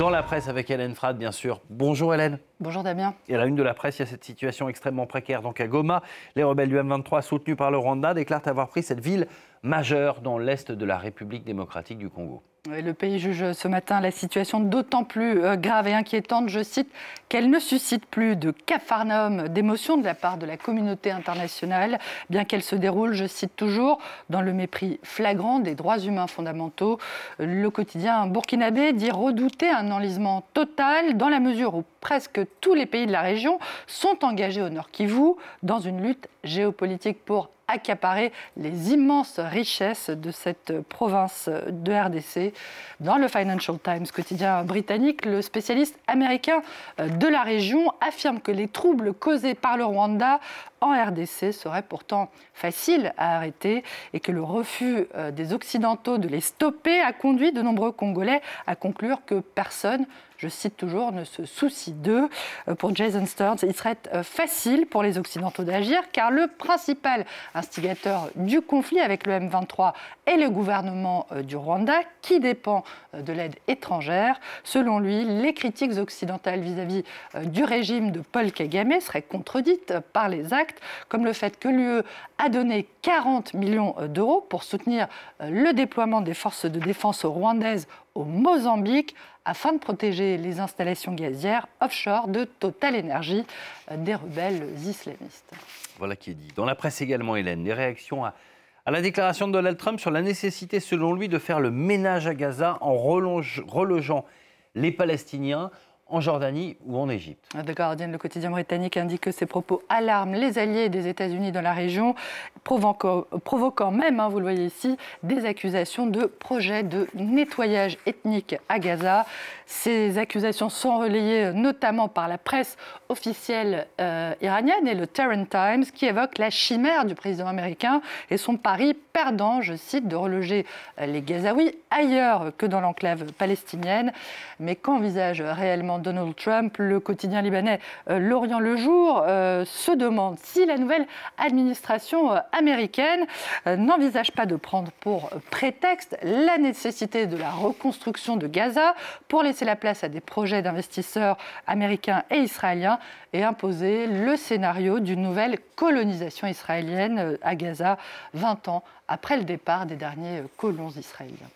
Dans la presse avec Hélène Frade, bien sûr. Bonjour Hélène. Bonjour Damien. Et à la une de la presse, il y a cette situation extrêmement précaire. Donc à Goma, les rebelles du M23 soutenus par le Rwanda déclarent avoir pris cette ville majeure dans l'est de la République démocratique du Congo. Le pays juge ce matin la situation d'autant plus grave et inquiétante, je cite, qu'elle ne suscite plus de capharnaüm d'émotions de la part de la communauté internationale, bien qu'elle se déroule, je cite toujours, dans le mépris flagrant des droits humains fondamentaux. Le quotidien burkinabé dit redouter un enlisement total dans la mesure où presque tous les pays de la région sont engagés au Nord Kivu dans une lutte géopolitique pour accaparer les immenses richesses de cette province de RDC. Dans le Financial Times, quotidien britannique, le spécialiste américain de la région affirme que les troubles causés par le Rwanda en RDC seraient pourtant faciles à arrêter et que le refus des Occidentaux de les stopper a conduit de nombreux Congolais à conclure que personne, je cite toujours, ne se soucie d'eux. Pour Jason Stearns, il serait facile pour les Occidentaux d'agir car le principal instigateur du conflit avec le M23 est le gouvernement du Rwanda qui dépend de l'aide étrangère. Selon lui, les critiques occidentales vis-à-vis du régime de Paul Kagame seraient contredites par les actes, comme le fait que l'UE a donné 40 millions d'euros pour soutenir le déploiement des forces de défense rwandaises au Mozambique afin de protéger les installations gazières offshore de Total Energy des rebelles islamistes. Voilà qui est dit. Dans la presse également, Hélène, des réactions à la déclaration de Donald Trump sur la nécessité, selon lui, de faire le ménage à Gaza en relogeant les Palestiniens en Jordanie ou en Égypte. The Guardian, le quotidien britannique, indique que ces propos alarment les alliés des États-Unis dans la région, provoquant même, vous le voyez ici, des accusations de projet de nettoyage ethnique à Gaza. Ces accusations sont relayées notamment par la presse officielle iranienne et le Tehran Times, qui évoque la chimère du président américain et son pari perdant, je cite, de reloger les Gazaouis ailleurs que dans l'enclave palestinienne. Mais qu'envisage réellement Donald Trump? Le quotidien libanais L'Orient le Jour se demande si la nouvelle administration américaine n'envisage pas de prendre pour prétexte la nécessité de la reconstruction de Gaza pour laisser la place à des projets d'investisseurs américains et israéliens et imposer le scénario d'une nouvelle colonisation israélienne à Gaza 20 ans après le départ des derniers colons israéliens.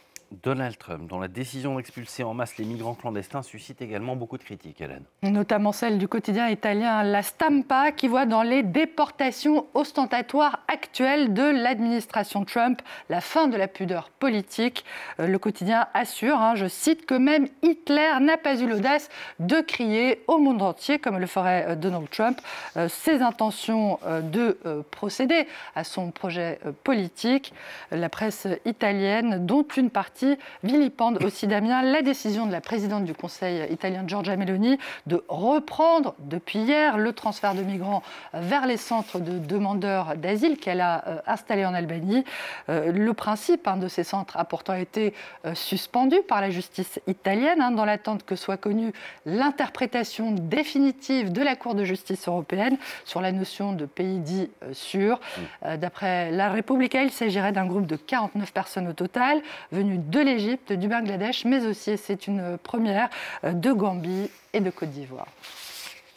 Donald Trump, dont la décision d'expulser en masse les migrants clandestins suscite également beaucoup de critiques, Hélène. Notamment celle du quotidien italien La Stampa, qui voit dans les déportations ostentatoires actuelles de l'administration Trump la fin de la pudeur politique. Le quotidien assure, je cite, que même Hitler n'a pas eu l'audace de crier au monde entier, comme le ferait Donald Trump, ses intentions de procéder à son projet politique. La presse italienne, dont une partie vilipende aussi, Damien, la décision de la présidente du Conseil italien, Giorgia Meloni, de reprendre depuis hier le transfert de migrants vers les centres de demandeurs d'asile qu'elle a installés en Albanie. Le principe de ces centres a pourtant été suspendu par la justice italienne, dans l'attente que soit connue l'interprétation définitive de la Cour de justice européenne sur la notion de pays dit sûr. D'après La Repubblica, il s'agirait d'un groupe de 49 personnes au total, venus de l'Égypte, du Bangladesh, mais aussi, et c'est une première, de Gambie et de Côte d'Ivoire.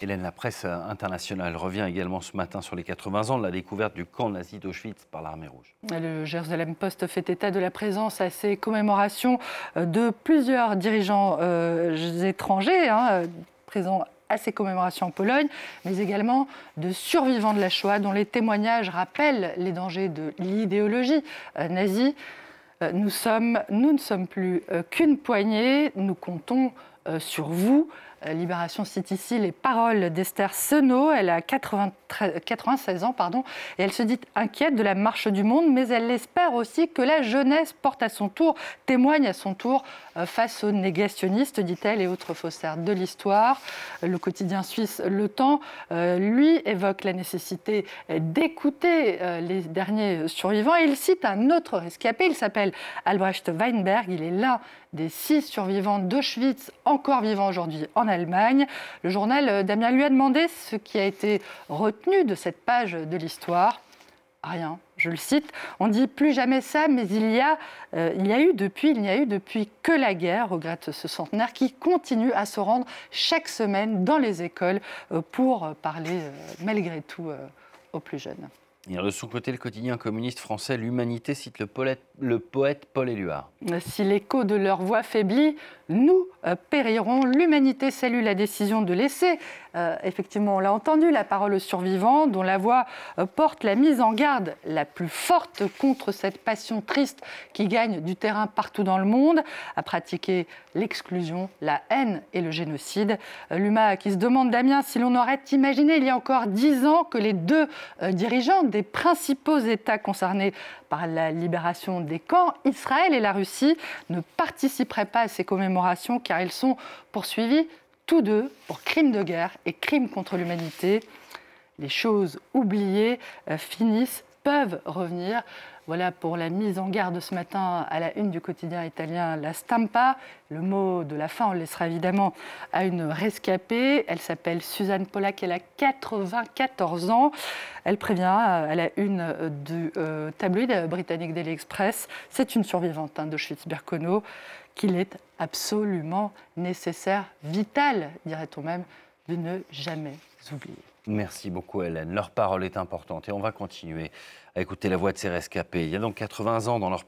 Hélène, la presse internationale revient également ce matin sur les 80 ans de la découverte du camp nazi d'Auschwitz par l'Armée rouge. Le Jerusalem Post fait état de la présence à ces commémorations de plusieurs dirigeants étrangers, présents à ces commémorations en Pologne, mais également de survivants de la Shoah dont les témoignages rappellent les dangers de l'idéologie nazie. Nous ne sommes plus qu'une poignée, nous comptons sur vous. Libération cite ici les paroles d'Esther Senault. Elle a 96 ans, et elle se dit inquiète de la marche du monde, mais elle espère aussi que la jeunesse porte à son tour, témoigne à son tour face aux négationnistes, dit-elle, et autres faussaires de l'histoire. Le quotidien suisse Le Temps, lui, évoque la nécessité d'écouter les derniers survivants, et il cite un autre rescapé, il s'appelle Albrecht Weinberg, il est l'un des 6 survivants d'Auschwitz encore vivants aujourd'hui en Allemagne. Le journal, Damien, lui a demandé ce qui a été retenu de cette page de l'histoire. Rien, je le cite, on dit plus jamais ça, mais il n'y a eu depuis que la guerre, regrette ce centenaire, qui continue à se rendre chaque semaine dans les écoles pour parler malgré tout aux plus jeunes. Et de son côté, le quotidien communiste français, l'Humanité, cite le poète Paul Éluard. Si l'écho de leur voix faiblit, nous périrons. L'Humanité salue la décision de laisser, effectivement on l'a entendu, la parole aux survivants, dont la voix porte la mise en garde la plus forte contre cette passion triste qui gagne du terrain partout dans le monde, à pratiquer l'exclusion, la haine et le génocide. L'UMA qui se demande, Damien, si l'on aurait imaginé il y a encore 10 ans que les deux dirigeants des principaux États concernés par la libération des camps, Israël et la Russie, ne participeraient pas à ces commémorations car ils sont poursuivis tous deux pour crimes de guerre et crimes contre l'humanité. Les choses oubliées peuvent revenir. Voilà pour la mise en garde ce matin à la une du quotidien italien La Stampa. Le mot de la fin, on le laissera évidemment à une rescapée. Elle s'appelle Suzanne Pollack, elle a 94 ans. Elle prévient à la une du tabloïd britannique Daily Express, c'est une survivante d'Auschwitz-Birkenau, qu'il est absolument nécessaire, vital, dirait-on même, de ne jamais oublier. Merci beaucoup Hélène. Leur parole est importante et on va continuer à écouter la voix de ces rescapés. Il y a donc 80 ans dans leur